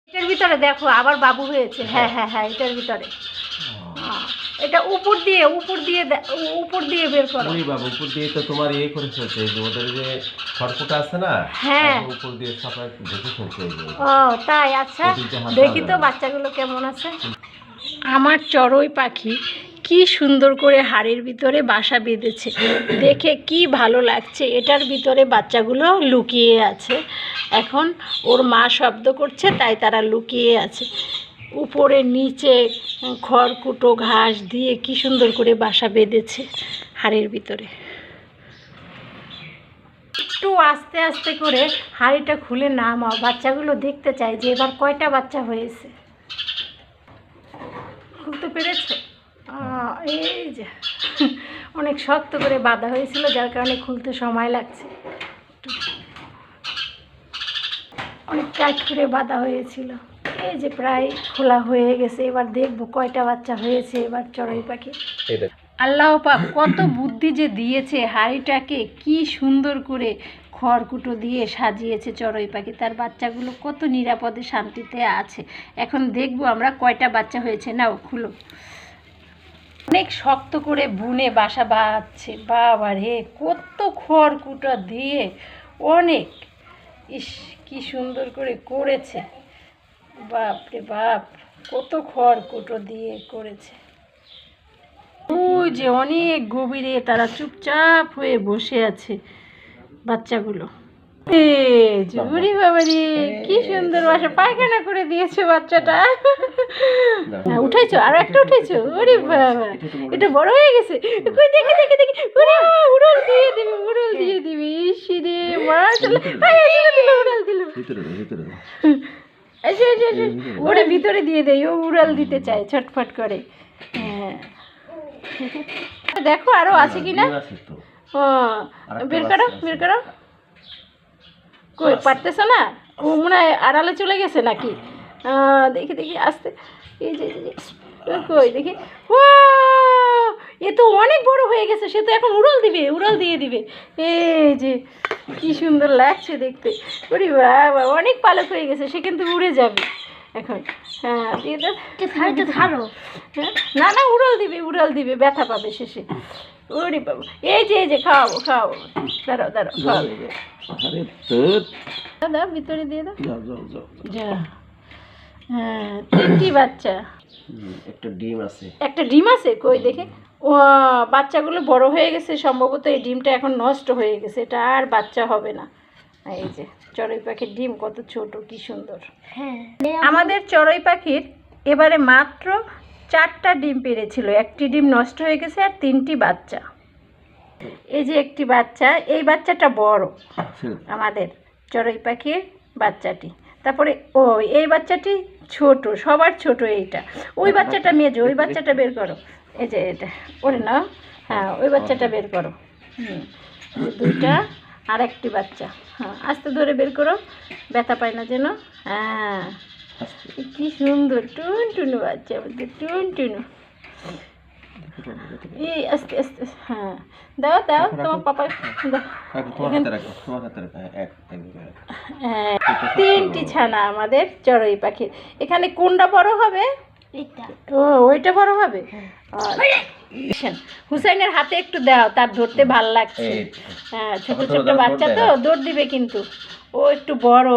এটার ভিতরে দেখো আবার বাবু হয়েছে। হ্যাঁ হ্যাঁ হ্যাঁ, এটার ভিতরে। এটা উপর দিয়ে বের করো। ওই বাবা, উপর দিয়ে তো তোমার ইয়ে করে ফেলছে, যে ওদের যে খড়কুটা আছে না, হ্যাঁ, উপর দিয়ে সাফাই ঢেকে ফেলছে। ও তাই? আচ্ছা, দেখি তো বাচ্চাগুলো কেমন আছে। আমার চড়ুই পাখি কি সুন্দর করে হাড়ির ভিতরে বাসা বেঁধেছে, দেখে কি ভালো লাগছে। এটার ভিতরে বাচ্চাগুলো লুকিয়ে আছে। এখন ওর মা শব্দ করছে, তাই তারা লুকিয়ে আছে। উপরে নিচে খড়কুটো ঘাস দিয়ে কি সুন্দর করে বাসা বেঁধেছে হাড়ির ভিতরে। একটু আস্তে আস্তে করে হাড়িটা খুলে নামাও, বাচ্চাগুলো দেখতে চাই যে এবার কয়টা বাচ্চা হয়েছে। খুলতে পেরেছো? এই যে অনেক শক্ত করে বাঁধা হয়েছিল, যার কারণে খুলতে সময় লাগছে। অনেক টাইট করে বাঁধা হয়েছিল। এই যে প্রায় খোলা হয়ে গেছে। এবার দেখবো কয়টা বাচ্চা হয়েছে এবার চড়ুই পাখি। আল্লাহ পাক কত বুদ্ধি যে দিয়েছে, হাঁড়িটাকে কি সুন্দর করে খড়কুটো দিয়ে সাজিয়েছে চড়ুই পাখি। তার বাচ্চাগুলো কত নিরাপদে শান্তিতে আছে। এখন দেখবো আমরা কয়টা বাচ্চা হয়েছে। নাও খুলো। অনেক শক্ত করে বুনে বাসা বাঁধছে। বাবা রে, কত খড়কুটো দিয়ে অনেক, ইস কি সুন্দর করে করেছে। বাপ রে বাপ, কত খড়কুটো দিয়ে করেছে। ওই যে অনেক গভীরে তারা চুপচাপ হয়ে বসে আছে বাচ্চাগুলো। ওরে বাবা রে, কি সুন্দর বাসা, পায়খানা করে দিয়েছে বাচ্চাটা। উঠাইছো? আরো একটা উঠাইছো? ওরে বাবা, এটা বড় হয়ে গেছে। কই দেখি দেখি দেখি, ওরে উড়াল দিয়ে দিবি। ইসিরে মাশাআল্লাহ, উড়াল দিল। ওরে ভিতরে দিয়ে দেয়, ও উড়াল দিতে চায় ছটফট করে। হ্যাঁ, দেখো আরো আছে কিনা। ও বের করো। কই পারতেছ না? ও মনে হয় আড়ালে চলে গেছে নাকি। দেখি দেখি আস্তে। এই যে কই দেখি। ও এ তো অনেক বড় হয়ে গেছে, সে তো এখন উড়াল দিয়ে দিবে। এই যে কি সুন্দর লাগছে দেখতে। ওরে বাবা, অনেক পালক হয়ে গেছে, সে কিন্তু উড়ে যাবে এখন। হ্যাঁ দিয়ে দাও। হ্যাঁ না উড়াল দিবে, ব্যথা পাবে শেষে। ওরে বাবা, এই যে খাও দাঁড়াও খাও। দাও ভিতরে দিয়ে দাও। যা। হ্যাঁ, 3টি বাচ্চা। একটা ডিম আছে কই দেখে। ও বাচ্চাগুলো বড় হয়ে গেছে সম্ভবত। এই ডিমটা এখন নষ্ট হয়ে গেছে, এটা আর বাচ্চা হবে না। এই যে চড়ুই পাখির ডিম কত ছোট, কি সুন্দর। হ্যাঁ, আমাদের চড়ুই পাখির এবারে মাত্র 4টা ডিম পেড়েছিল। একটি ডিম নষ্ট হয়ে গেছে আর 3টি বাচ্চা। এই যে একটি বাচ্চা, এই বাচ্চাটা বড় আমাদের চড়ুই পাখির বাচ্চাটি। তারপরে এই বাচ্চাটি ছোট, সবার ছোট এইটা। ওই বাচ্চাটা মেজো, ওই বাচ্চাটা বের করো। এই যে এটা ওরে না। হ্যাঁ, ওই বাচ্চাটা বের করো। 2টা আর একটি বাচ্চা। হ্যাঁ, আস্তে ধরে বের করো, ব্যথা পায় না যেন। হ্যাঁ, কি সুন্দর টুনটুনু বাচ্চা, টুনটুনু। এই আস্তে আস্তে। হ্যাঁ দাও তোমার পাপা দাও। 3টি ছানা আমাদের চড়ুই পাখির। এখানে কোনটা বড় হবে? ওইটা বড় হবে। হুসাইনের হাতে একটু দাও, তার ধরতে ভাল লাগছে। হ্যাঁ, ছোট বাচ্চা তো দৌড় দিবে, কিন্তু ও একটু বড়,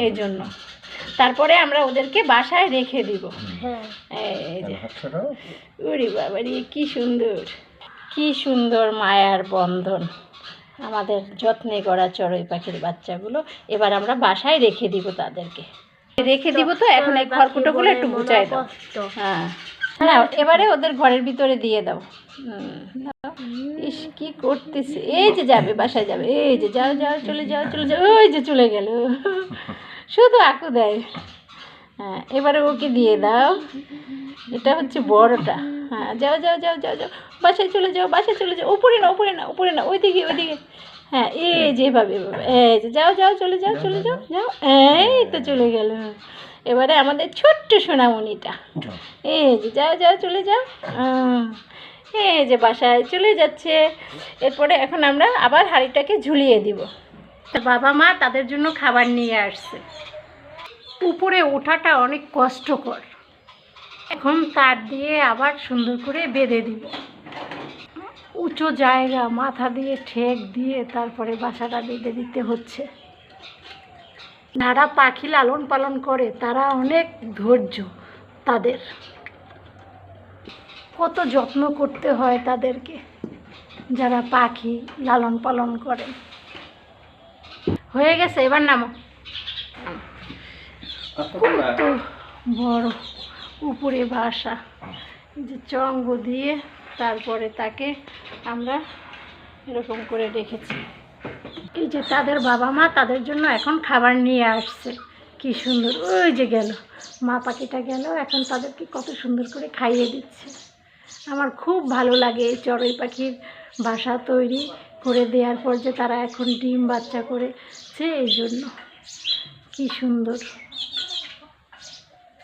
এই জন্য। তারপরে আমরা ওদেরকে বাসায় রেখে দিব। ওরে বাবা রে, কি সুন্দর মায়ার বন্ধন আমাদের যত্নে করা চড়ুই পাখির বাচ্চাগুলো। এবার আমরা বাসায় রেখে দিব, তাদেরকে রেখে দিব। তো এখন এই খড়কুটোগুলো একটু গুছাই দাও। হ্যাঁ না, এবারে ওদের ঘরের ভিতরে দিয়ে দাও। ইস কি করতেছে। এই যে যাবে, বাসায় যাবে। এই যে যাও চলে যাও। ওই যে চলে গেল, শুধু আকু দেয়। হ্যাঁ, এবারে ওকে দিয়ে দাও। এটা হচ্ছে বড়টা। হ্যাঁ, যাও বাসায় চলে যাও। উপরে না, ওইদিকে। হ্যাঁ, এই যেভাবে, এই যে যাও চলে যাও। এই তো চলে গেল। এবারে আমাদের ছোট্ট সোনামণিটা, এই যে যাও চলে যাও। এই যে বাসায় চলে যাচ্ছে। এরপরে এখন আমরা আবার হাঁড়িটাকে ঝুলিয়ে দিব। বাবা মা তাদের জন্য খাবার নিয়ে আসছে। উপরে ওঠাটা অনেক কষ্টকর। এখন তার দিয়ে আবার সুন্দর করে বেঁধে দিব। উঁচু জায়গা, মাথা দিয়ে ঠেক দিয়ে তারপরে বাসাটা বেঁধে দিতে হচ্ছে। যারা পাখি লালন পালন করে তারা অনেক ধৈর্য, তাদের কত যত্ন করতে হয় তাদেরকে, যারা পাখি লালন পালন করে। হয়ে গেছে, এবার নামো। কত বড় উপরে বাসা, এই যে চঙ্গ দিয়ে তারপরে তাকে আমরা এরকম করে রেখেছি। এই যে তাদের বাবা মা তাদের জন্য এখন খাবার নিয়ে আসছে। কি সুন্দর, ওই যে গেল মা পাখিটা গেল, এখন তাদেরকে কত সুন্দর করে খাইয়ে দিচ্ছে। আমার খুব ভালো লাগে এই চড়ুই পাখির বাসা তৈরি করে দেওয়ার পর যে তারা এখন ডিম বাচ্চা করেছে, এই জন্য কি সুন্দর।